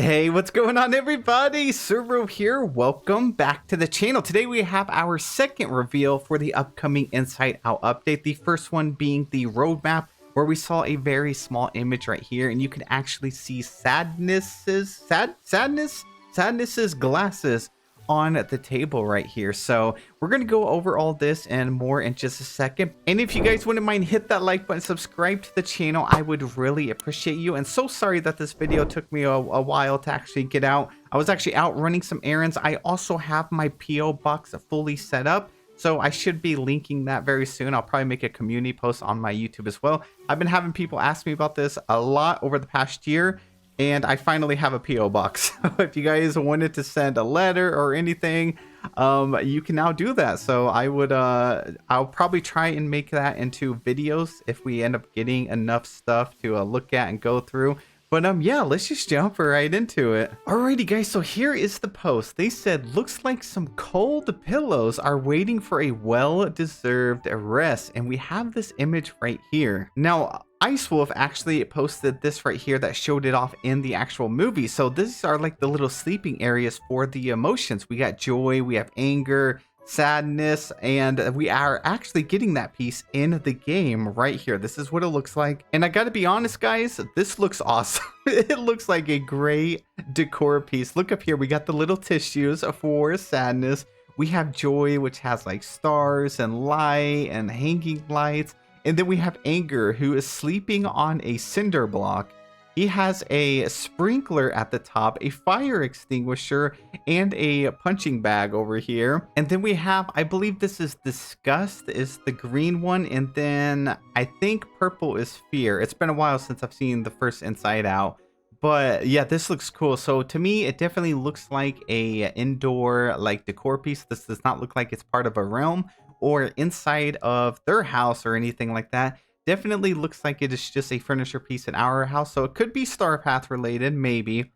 Hey, what's going on, everybody? Suru here. Welcome back to the channel. Today we have our second reveal for the upcoming Inside Out update. The first one being the roadmap, where we saw a very small image right here, and you can actually see Sadness's glasses on the table right here. So we're gonna go over all this and more in just a second. And if you guys wouldn't mind, hit that like button, subscribe to the channel. I would really appreciate you. And so sorry that this video took me a while to actually get out. I was actually out running some errands. I also have my PO box fully set up, so I should be linking that very soon. I'll probably make a community post on my YouTube as well. I've been having people ask me about this a lot over the past year, and I finally have a PO box. If you guys wanted to send a letter or anything, you can now do that. So I would I'll probably try and make that into videos if we end up getting enough stuff to look at and go through. But yeah, let's just jump right into it. Alrighty guys, so here is the post. They said, looks like some cold pillows are waiting for a well-deserved rest. And we have this image right here. Now, Ice Wolf actually posted this right here that showed it off in the actual movie. So these are like the little sleeping areas for the emotions. We got joy, we have anger, sadness, and we are actually getting that piece in the game right here. This is what it looks like, and I gotta be honest guys, this looks awesome. It looks like a great decor piece. Look up here, we got the little tissues for sadness, we have joy, which has like stars and light and hanging lights, and then we have anger, who is sleeping on a cinder block. He has a sprinkler at the top, a fire extinguisher, and a punching bag over here. And then we have, I believe this is Disgust, is the green one. And then I think purple is Fear. It's been a while since I've seen the first Inside Out. But yeah, this looks cool. So to me, it definitely looks like a indoor like decor piece. This does not look like it's part of a realm or inside of their house or anything like that. Definitely looks like it is just a furniture piece in our house, so it could be Star Path related, maybe,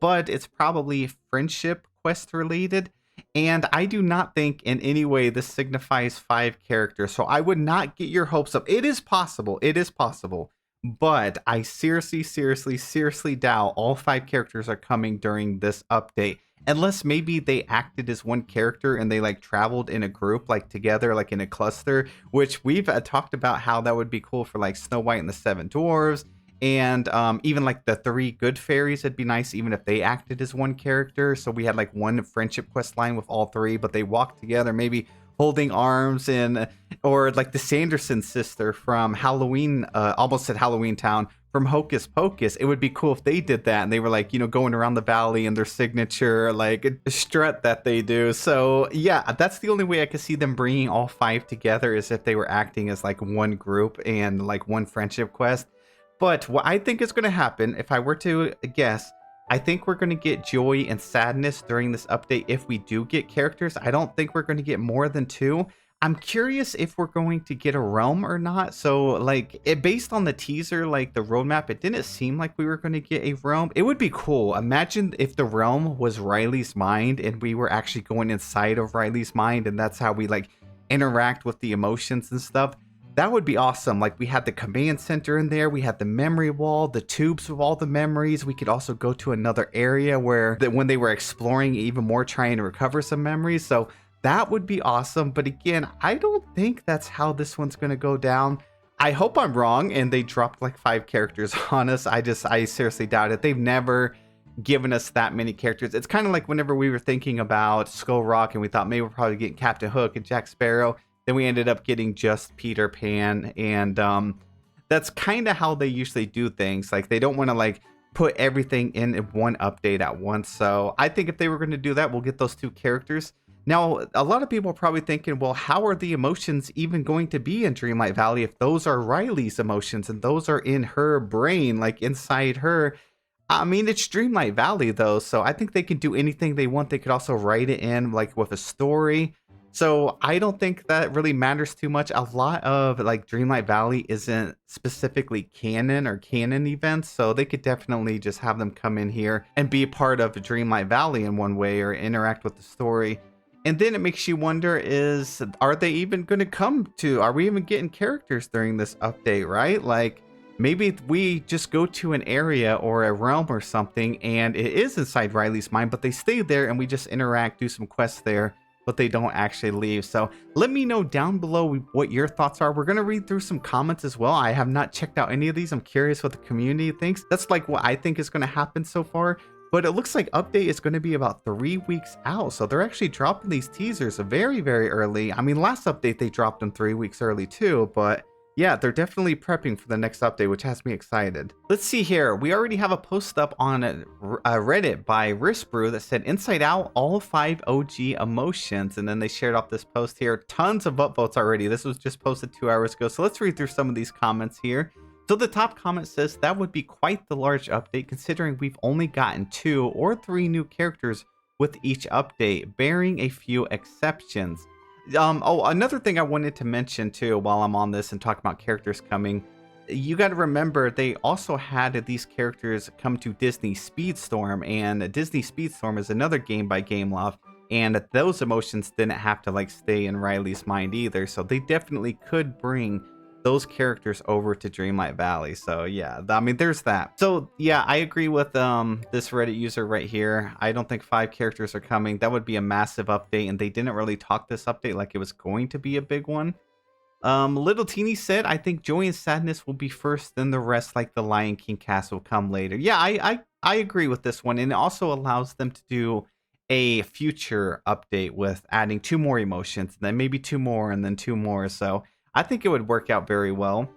but it's probably friendship quest related, and I do not think in any way this signifies 5 characters, so I would not get your hopes up. It is possible, but I seriously doubt all 5 characters are coming during this update. Unless maybe they acted as one character and they like traveled in a group, like together, like in a cluster, which we've talked about how that would be cool for like Snow White and the 7 Dwarves. And even like the 3 good fairies, it'd be nice even if they acted as one character. So we had like one friendship quest line with all 3, but they walked together, maybe holding arms, and or like the Sanderson sister from Halloween, almost said Halloween Town, from Hocus Pocus. It would be cool if they did that and they were like, you know, going around the valley and their signature like strut that they do. So yeah, that's the only way I could see them bringing all 5 together, is if they were acting as like one group and like one friendship quest. But what I think is going to happen, if I were to guess, I think we're going to get joy and sadness during this update if we do get characters. I don't think we're going to get more than 2. I'm curious if we're going to get a realm or not. So like based on the teaser, like the roadmap, it didn't seem like we were going to get a realm. It would be cool. Imagine if the realm was Riley's mind and we were actually going inside of Riley's mind, and that's how we like interact with the emotions and stuff. That would be awesome. Like we had the command center in there, we had the memory wall, the tubes with all the memories. We could also go to another area where when they were exploring even more, trying to recover some memories. So that would be awesome. But again, I don't think that's how this one's going to go down. I hope I'm wrong and they dropped like 5 characters on us. I seriously doubt it. They've never given us that many characters. It's kind of like whenever we were thinking about Skull Rock and we thought maybe we're probably getting Captain Hook and Jack Sparrow. Then we ended up getting just Peter Pan, and that's kind of how they usually do things. Like they don't want to like put everything in one update at once. So I think if they were going to do that, we'll get those 2 characters. Now, a lot of people are probably thinking, well, how are the emotions even going to be in Dreamlight Valley if those are Riley's emotions and those are in her brain, like inside her? I mean, it's Dreamlight Valley though, so I think they can do anything they want. They could also write it in like with a story. So I don't think that really matters too much. A lot of like Dreamlight Valley isn't specifically canon or canon events, so they could definitely just have them come in here and be a part of Dreamlight Valley in one way or interact with the story. And then it makes you wonder, are they even going to come to, are we even getting characters during this update, right? Like maybe we just go to an area or a realm or something and it is inside Riley's mind, but they stay there and we just interact, do some quests there, but they don't actually leave. So let me know down below what your thoughts are. We're going to read through some comments as well. I have not checked out any of these. I'm curious what the community thinks. That's like what I think is going to happen so far. But it looks like update is going to be about 3 weeks out. So they're actually dropping these teasers very, very early. I mean, last update, they dropped them 3 weeks early too. But yeah, they're definitely prepping for the next update, which has me excited. Let's see here. We already have a post up on Reddit by Rispbrew that said Inside Out, all 5 OG emotions. And then they shared off this post here. Tons of upvotes already. This was just posted 2 hours ago. So let's read through some of these comments here. So the top comment says that would be quite the large update considering we've only gotten 2 or 3 new characters with each update, bearing a few exceptions. Oh, another thing I wanted to mention too while I'm on this and talk about characters coming, you got to remember they also had these characters come to Disney Speedstorm, and Disney Speedstorm is another game by Gameloft, and those emotions didn't have to like stay in Riley's mind either, so they definitely could bring those characters over to Dreamlight Valley. So yeah, I mean, there's that. So yeah, I agree with this Reddit user right here. I don't think 5 characters are coming. That would be a massive update, and they didn't really talk this update like it was going to be a big one. Little Teeny said, I think Joy and Sadness will be first, then the rest like the Lion King cast will come later. Yeah, I agree with this one, and it also allows them to do a future update with adding 2 more emotions, then maybe 2 more, and then 2 more. So I think it would work out very well.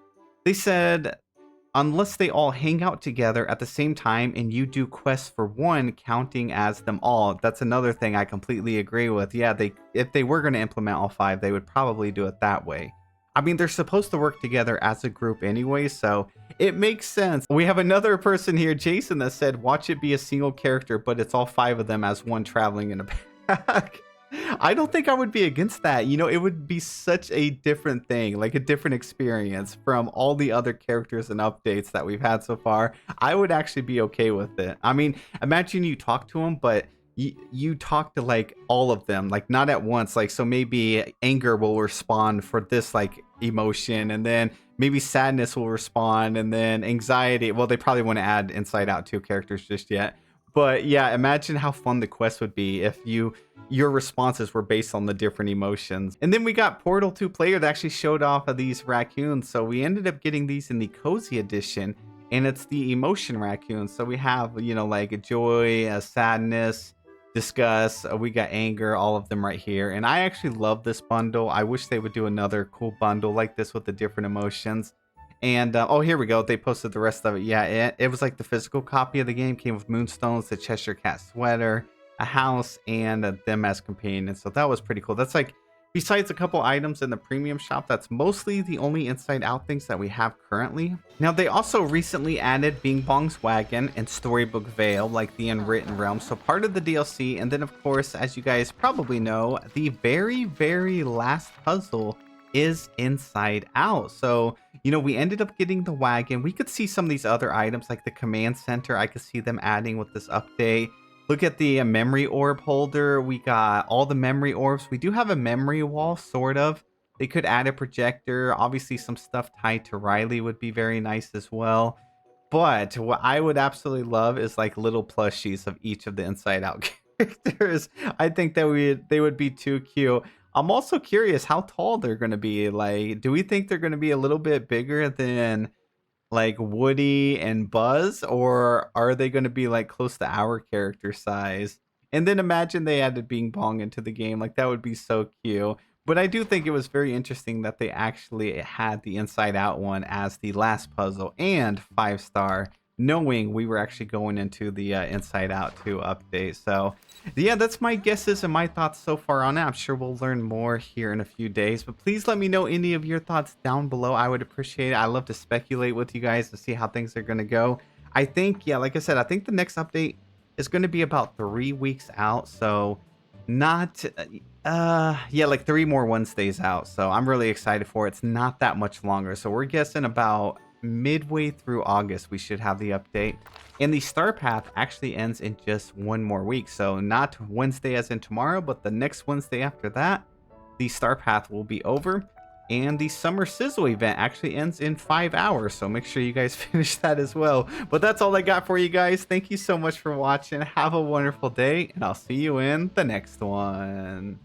They said, unless they all hang out together at the same time and you do quests for one, counting as them all. That's another thing I completely agree with. Yeah, if they were going to implement all 5, they would probably do it that way. I mean, they're supposed to work together as a group anyway, so it makes sense. We have another person here, Jason, that said, watch it be a single character, but it's all 5 of them as one traveling in a pack. I don't think I would be against that. You know, it would be such a different thing, like a different experience from all the other characters and updates that we've had so far. I would actually be okay with it. I mean, imagine you talk to them, but you talk to like all of them, like not at once. Like, so maybe anger will respond for this like emotion, and then maybe sadness will respond, and then anxiety. Well, they probably want to add Inside Out 2 characters just yet. But yeah, imagine how fun the quest would be if your responses were based on the different emotions. And then we got Portal 2 player that actually showed off of these raccoons. So we ended up getting these in the cozy edition, and it's the emotion raccoons. So we have, you know, like joy, sadness, disgust, we got anger, all of them right here. And I actually love this bundle. I wish they would do another cool bundle like this with the different emotions. And oh, here we go. They posted the rest of it. Yeah, it was like the physical copy of the game. Came with moonstones, the Cheshire Cat sweater, a house, and them as companions. So that was pretty cool. That's like, besides a couple items in the premium shop, that's mostly the only Inside Out things that we have currently. Now, they also recently added Bing Bong's Wagon and Storybook Vale, like the Unwritten Realm. So part of the DLC. And then, of course, as you guys probably know, the very, very last puzzle is Inside Out. So, you know, we ended up getting the wagon. We could see some of these other items like the command center. I could see them adding with this update. Look at the memory orb holder. We got all the memory orbs. We do have a memory wall, sort of. They could add a projector. Obviously, some stuff tied to Riley would be very nice as well. But what I would absolutely love is like little plushies of each of the Inside Out characters. I think that they would be too cute. I'm also curious how tall they're going to be. Like, do we think they're going to be a little bit bigger than like Woody and Buzz, or are they going to be like close to our character size? And then imagine they added Bing Bong into the game. Like, that would be so cute. But I do think it was very interesting that they actually had the Inside Out one as the last puzzle and 5-star, knowing we were actually going into the Inside Out 2 update. So yeah, that's my guesses and my thoughts so far on it. I'm sure we'll learn more here in a few days, but please let me know any of your thoughts down below. I would appreciate it. I love to speculate with you guys to see how things are going to go. I think, yeah, like I said, I think the next update is going to be about 3 weeks out. So not, yeah, like 3 more Wednesdays out. So I'm really excited for it. It's not that much longer. So we're guessing about midway through August we should have the update, and the star path actually ends in just 1 more week. So not Wednesday as in tomorrow, but the next Wednesday after that the star path will be over. And the Summer Sizzle event actually ends in 5 hours, so make sure you guys finish that as well. But that's all I got for you guys. Thank you so much for watching. Have a wonderful day, and I'll see you in the next one.